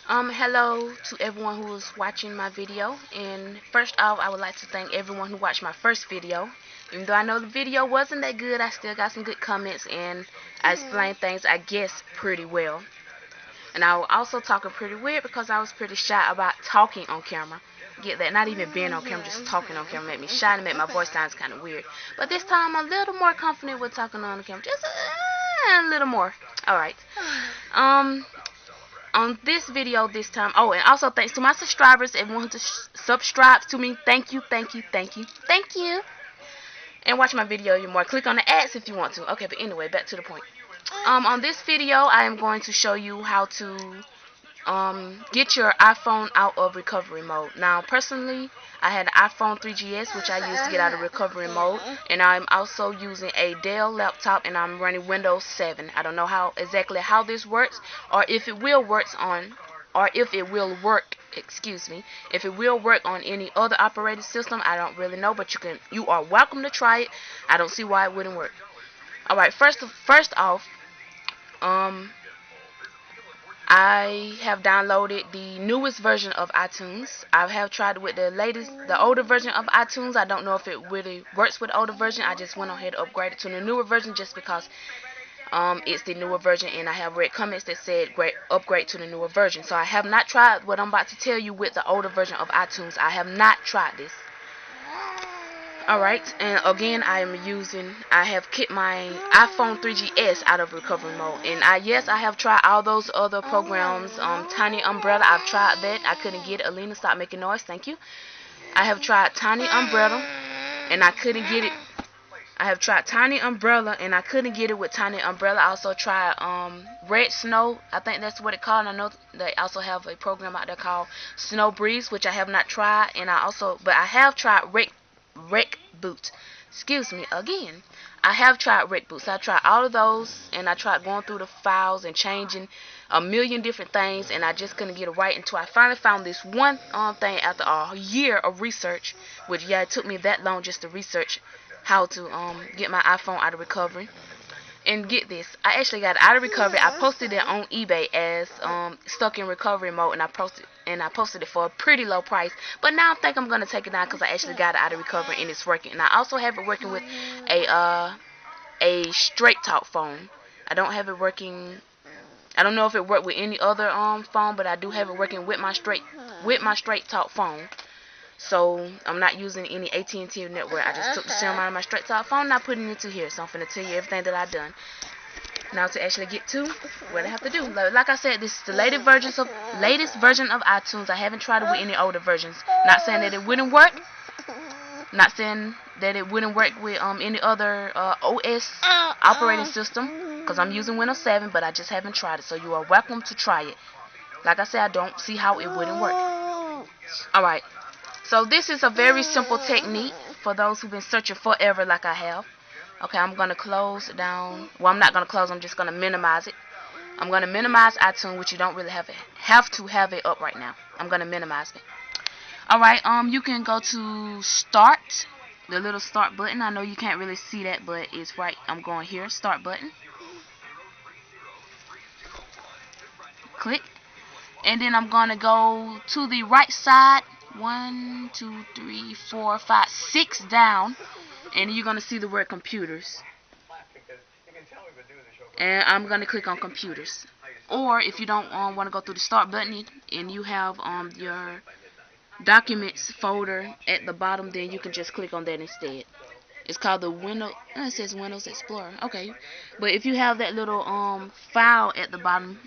Hello to everyone who is watching my video. And first off, I would like to thank everyone who watched my first video. Even though I know the video wasn't that good, I still got some good comments and I explained things, I guess, pretty well. And I was also talking pretty weird because I was pretty shy about talking on camera. Get that? Not even being on camera, just talking on camera made me shy and made my voice sound kind of weird. But this time, I'm a little more confident with talking on the camera, just a little more. All right. Um, on this video this time. Oh, and also thanks to my subscribers, everyone who subscribes to me. Thank you, thank you, thank you, thank you. And watch my video even more. Click on the ads if you want to. Okay, but anyway, back to the point. On this video, I am going to show you how to get your iPhone out of recovery mode. Now, personally, I had an iPhone 3GS, which I used to get out of recovery mode, and I'm also using a Dell laptop, and I'm running Windows 7. I don't know exactly how this works, or if it will work. Excuse me. If it will work on any other operating system, I don't really know, but you are welcome to try it. I don't see why it wouldn't work. All right. First off, um. I have downloaded the newest version of iTunes. I have tried with the older version of iTunes. I don't know if it really works with the older version. I just went ahead and upgraded to the newer version just because it's the newer version, and I have read comments that said upgrade to the newer version. So I have not tried what I'm about to tell you with the older version of iTunes. I have not tried this. Alright, and again, I have kicked my iPhone 3GS out of recovery mode. And yes, I have tried all those other programs. Tiny Umbrella, I've tried that. I couldn't get it. Alina, stop making noise. Thank you. I have tried Tiny Umbrella, and I couldn't get it. I have tried Tiny Umbrella, and I couldn't get it with Tiny Umbrella. I also tried Red Snow. I think that's what it's called. I know they also have a program out there called Snow Breeze, which I have not tried. But I have tried Rec Boot. Excuse me again. I have tried Rec Boots. I tried all of those, and I tried going through the files and changing a million different things, and I just couldn't get it right until I finally found this one thing after a year of research. Which, yeah, it took me that long just to research how to get my iPhone out of recovery. And get this, I actually got it out of recovery. I posted it on eBay as stuck in recovery mode, and I posted it for a pretty low price. But now I think I'm gonna take it down because I actually got it out of recovery and it's working. And I also have it working with a straight talk phone. I don't have it working. I don't know if it worked with any other phone, but I do have it working with my straight talk phone. So I'm not using any AT&T network. I just took the SIM out of my straight talk phone and I put it into here. So I'm finna tell you everything that I've done. Now to actually get to what I have to do. Like I said, this is the latest version of iTunes. I haven't tried it with any older versions. Not saying that it wouldn't work. Not saying that it wouldn't work with any other OS operating system, because I'm using Windows 7, but I just haven't tried it. So you are welcome to try it. Like I said, I don't see how it wouldn't work. Alright. So this is a very simple technique for those who've been searching forever like I have. Okay, I'm going to close down. Well, I'm not going to close. I'm just going to minimize it. I'm going to minimize iTunes, which you don't really have to have it up right now. I'm going to minimize it. Alright, you can go to Start, the little Start button. I know you can't really see that, but it's right. I'm going here, Start button. Click. And then I'm going to go to the right side. 1, 2, 3, 4, 5, 6 down, and you're gonna see the word computers. And I'm gonna click on computers. Or if you don't want to go through the start button and you have your documents folder at the bottom, then you can just click on that instead. It's called the it says Windows Explorer. Okay, but if you have that little file at the bottom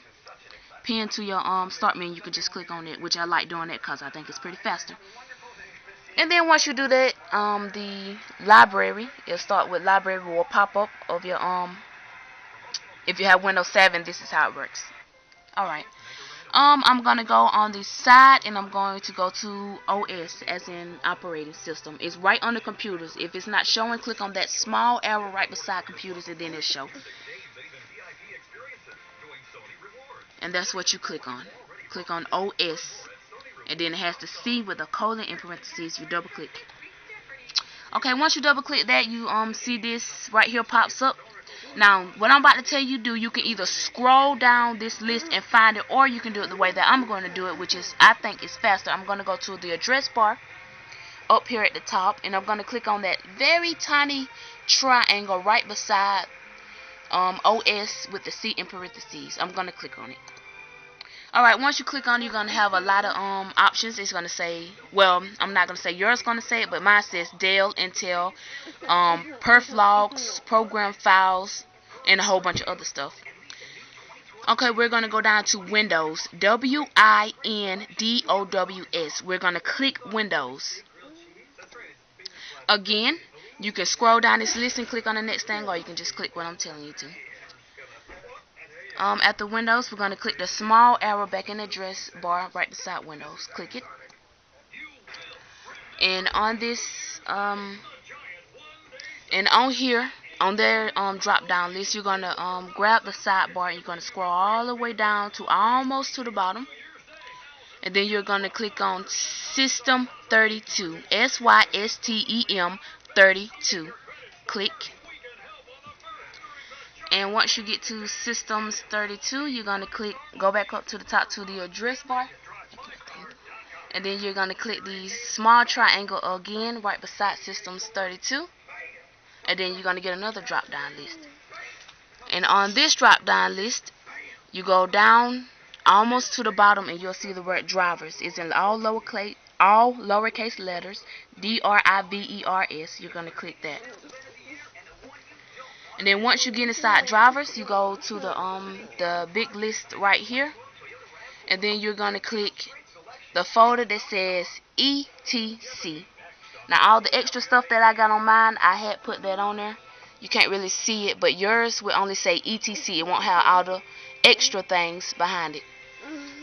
pinned to your start menu, you can just click on it, which I like doing that because I think it's pretty faster. And then once you do that, the library, it'll start with library will pop up of your if you have Windows 7, this is how it works. Alright. I'm gonna go on the side and I'm going to go to OS as in operating system. It's right under computers. If it's not showing, click on that small arrow right beside computers and then it'll show. And that's what you click on. Click on OS. And then it has the C with a colon in parentheses. You double click. Okay, once you double click that, you see this right here pops up. Now, what I'm about to tell you do, you can either scroll down this list and find it, or you can do it the way that I'm going to do it, which is, I think, is faster. I'm going to go to the address bar up here at the top, and I'm going to click on that very tiny triangle right beside OS with the C in parentheses. I'm going to click on it. Alright, once you click on it, you're going to have a lot of options. It's going to say, well, I'm not going to say yours going to say it, but mine says Dell, Intel, perf logs, program files, and a whole bunch of other stuff. Okay, we're going to go down to Windows, WINDOWS. We're going to click Windows. Again, you can scroll down this list and click on the next thing, or you can just click what I'm telling you to. At the Windows, we're going to click the small arrow back in the address bar right beside Windows. Click it. And on this, and on here, on their drop down list, you're going to grab the sidebar and you're going to scroll all the way down to almost to the bottom. And then you're going to click on System 32. SYSTEM 32. Click. And once you get to Systems 32, you're going to click, go back up to the top to the address bar. And then you're going to click the small triangle again right beside Systems 32. And then you're going to get another drop down list. And on this drop down list, you go down almost to the bottom and you'll see the word drivers. It's in all lowercase letters, DRIVERS. You're going to click that. And then once you get inside drivers, you go to the big list right here. And then you're going to click the folder that says ETC. Now all the extra stuff that I got on mine, I had put that on there. You can't really see it, but yours will only say ETC. It won't have all the extra things behind it.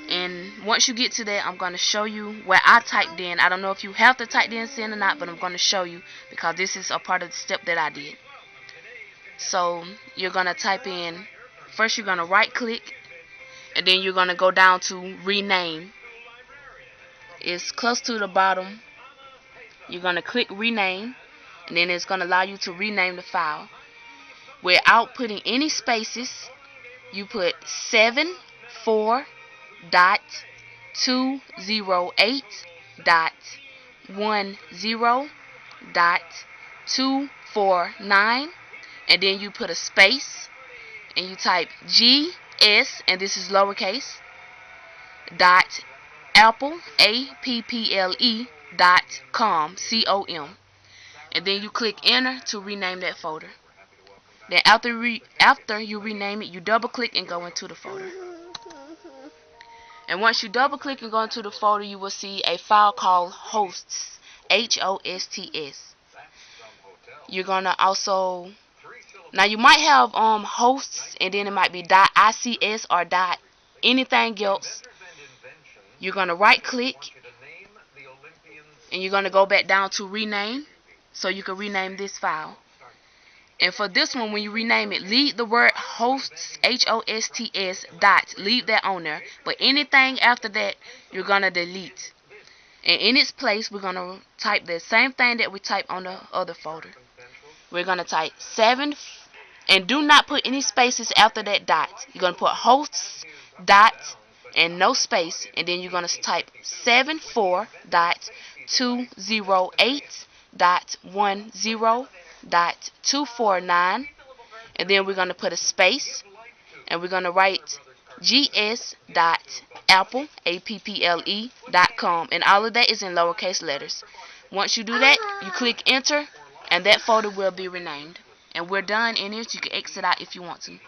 And once you get to that, I'm going to show you where I typed in. I don't know if you have to type this in or not, but I'm going to show you because this is a part of the step that I did. So you're going to type in, first you're going to right click, and then you're going to go down to rename. It's close to the bottom. You're going to click rename, and then it's going to allow you to rename the file. Without putting any spaces, you put 74.208.10.249, and then you put a space and you type GS, and this is lowercase, dot apple, APPLE.com, COM, and then you click enter to rename that folder. Then after you rename it, you double click and go into the folder. And once you double click and go into the folder, you will see a file called hosts, HOSTS. You're gonna also, now you might have hosts, and then it might be .ICS or anything else. You're gonna right click and you're gonna go back down to rename, so you can rename this file. And for this one, when you rename it, leave the word hosts, HOSTS, leave that on there. But anything after that, you're gonna delete. And in its place, we're gonna type the same thing that we typed on the other folder. We're gonna type 7, and do not put any spaces after that dot. You're gonna put hosts, and no space, and then you're gonna type 74.208.10.249, and then we're gonna put a space, and we're gonna write gs.apple, APPLE.com, and all of that is in lowercase letters. Once you do that, you click enter, and that folder will be renamed. And we're done in it. You can exit out if you want to.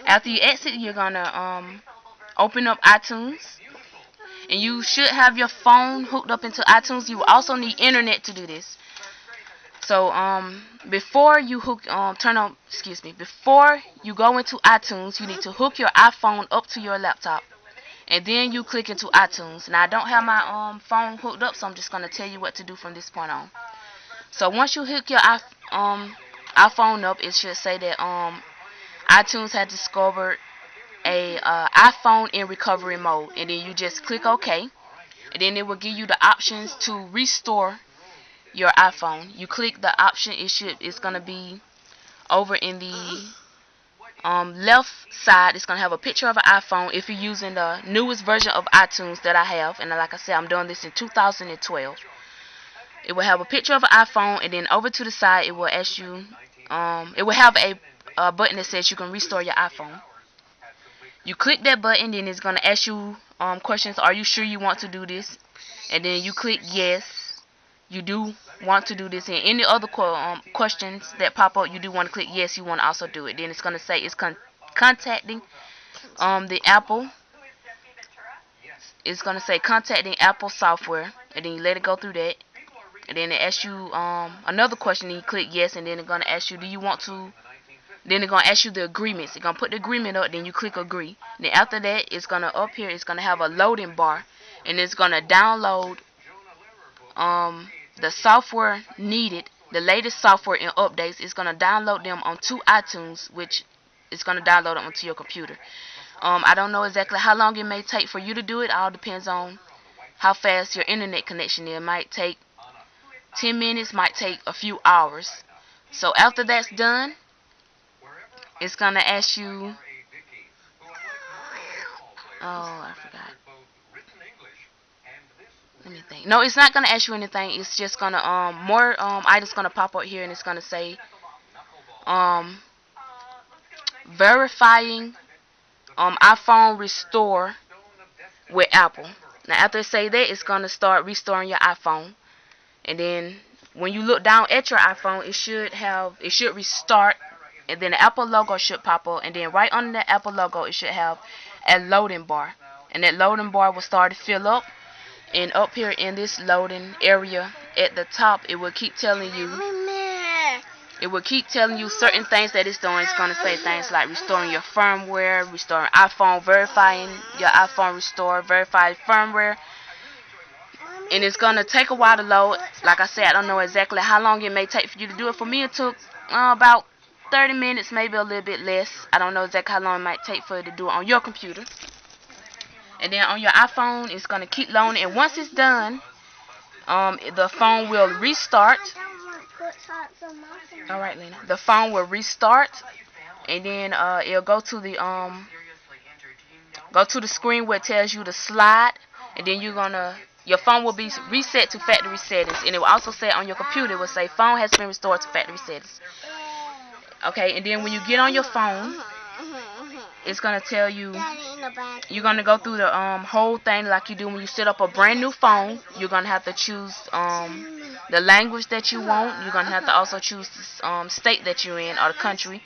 After you exit, you're gonna open up iTunes, and you should have your phone hooked up into iTunes. You will also need internet to do this. So before you before you go into iTunes, you need to hook your iPhone up to your laptop, and then you click into iTunes. Now I don't have my phone hooked up, so I'm just gonna tell you what to do from this point on. So once you hook your iPhone up, it should say that iTunes had discovered a iPhone in recovery mode, and then you just click OK, and then it will give you the options to restore your iPhone. You click the option, it's gonna be over in the left side, it's going to have a picture of an iPhone if you're using the newest version of iTunes that I have. And like I said, I'm doing this in 2012. It will have a picture of an iPhone, and then over to the side, it will ask you, it will have a button that says you can restore your iPhone. You click that button, then it's going to ask you questions. Are you sure you want to do this? And then you click yes, you do want to do this. And any other questions that pop up, you do want to click yes, you want to also do it. Then it's going to say it's contacting the Apple. It's going to say contacting Apple software, and then you let it go through that. And then it asks you another question, and you click yes, and then it's going to ask you, do you want to, then it's going to ask you the agreements. It's going to put the agreement up, then you click agree. Then after that, it's going to, up here, it's going to have a loading bar, and it's going to download the software needed, the latest software and updates. It's going to download them onto iTunes, which is going to download them onto your computer. I don't know exactly how long it may take for you to do it. All depends on how fast your internet connection is. It might take 10 minutes, might take a few hours. So after that's done, it's going to ask you, oh, I forgot. Let me think. No, it's not going to ask you anything. It's just going to, more items going to pop up here, and it's going to say, verifying iPhone restore with Apple. Now after it say that, it's going to start restoring your iPhone. And then when you look down at your iPhone, it should restart, and then the Apple logo should pop up, and then right under the Apple logo, it should have a loading bar, and that loading bar will start to fill up. And up here in this loading area at the top, it will keep telling you certain things that it's doing. It's going to say things like restoring your firmware, restoring iPhone, verifying your iPhone restore, verifying firmware. And it's going to take a while to load. Like I said, I don't know exactly how long it may take for you to do it. For me, it took about 30 minutes, maybe a little bit less. I don't know exactly how long it might take for you to do it on your computer. And then on your iPhone, it's going to keep loading. And once it's done, the phone will restart. Alright, Lena. The phone will restart. And then it'll go to the screen where it tells you to slide. And then your phone will be reset to factory settings. And it will also say on your computer, it will say phone has been restored to factory settings. Okay, and then when you get on your phone, it's going to tell you, you're going to go through the whole thing like you do when you set up a brand new phone. You're going to have to choose the language that you want. You're going to have to also choose the state that you're in, or the country.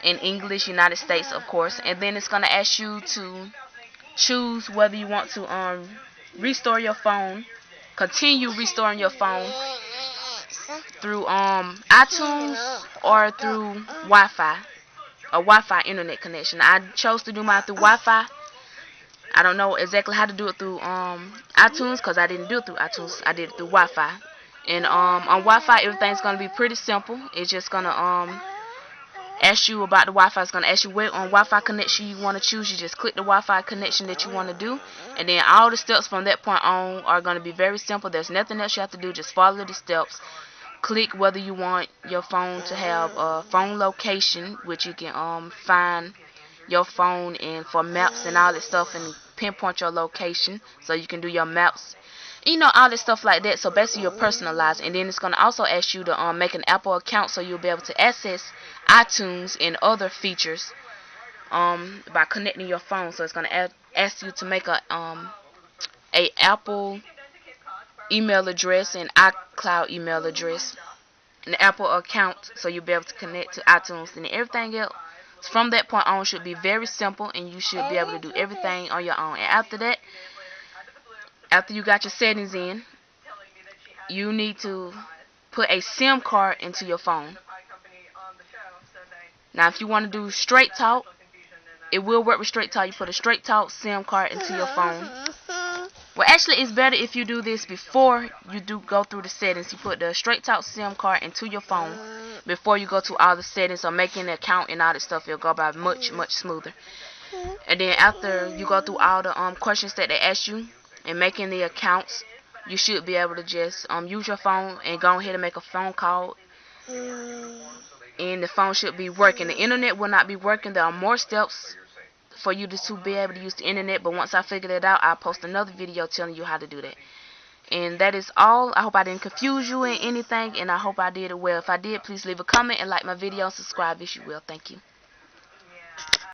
In English, United States, of course. And then it's going to ask you to choose whether you want to restore your phone, continue restoring your phone through iTunes or through Wi-Fi, a Wi-Fi internet connection. I chose to do mine through Wi-Fi. I don't know exactly how to do it through iTunes, because I didn't do it through iTunes. I did it through Wi-Fi. And on Wi-Fi, everything's going to be pretty simple. It's just going to ask you about the Wi-Fi. It's going to ask you what Wi-Fi connection you want to choose. You just click the Wi-Fi connection that you want to do, and then all the steps from that point on are going to be very simple. There's nothing else you have to do. Just follow the steps. Click whether you want your phone to have a phone location, which you can find your phone and for maps and all that stuff, and pinpoint your location so you can do your maps. You know, all this stuff like that. So basically you're personalized. And then it's going to also ask you to make an Apple account, so you'll be able to access iTunes and other features by connecting your phone. So it's going to ask you to make a Apple email address and iCloud email address, an Apple account, so you'll be able to connect to iTunes. And everything else from that point on should be very simple, and you should be able to do everything on your own. And after that, after you got your settings in, you need to put a SIM card into your phone. Now, if you want to do Straight Talk, it will work with Straight Talk. You put a Straight Talk SIM card into your phone. Well, actually, it's better if you do this before you do go through the settings. You put the Straight Talk SIM card into your phone before you go to all the settings or making an account and all that stuff. It'll go by much, much smoother. And then after you go through all the questions that they ask you and making the accounts, you should be able to just use your phone and go ahead and make a phone call. and the phone should be working. The internet will not be working. There are more steps for you to be able to use the internet, but once I figure it out, I'll post another video telling you how to do that. And that is all. I hope I didn't confuse you in anything, and I hope I did it well. If I did, please leave a comment and like my video and subscribe if you will. Thank you.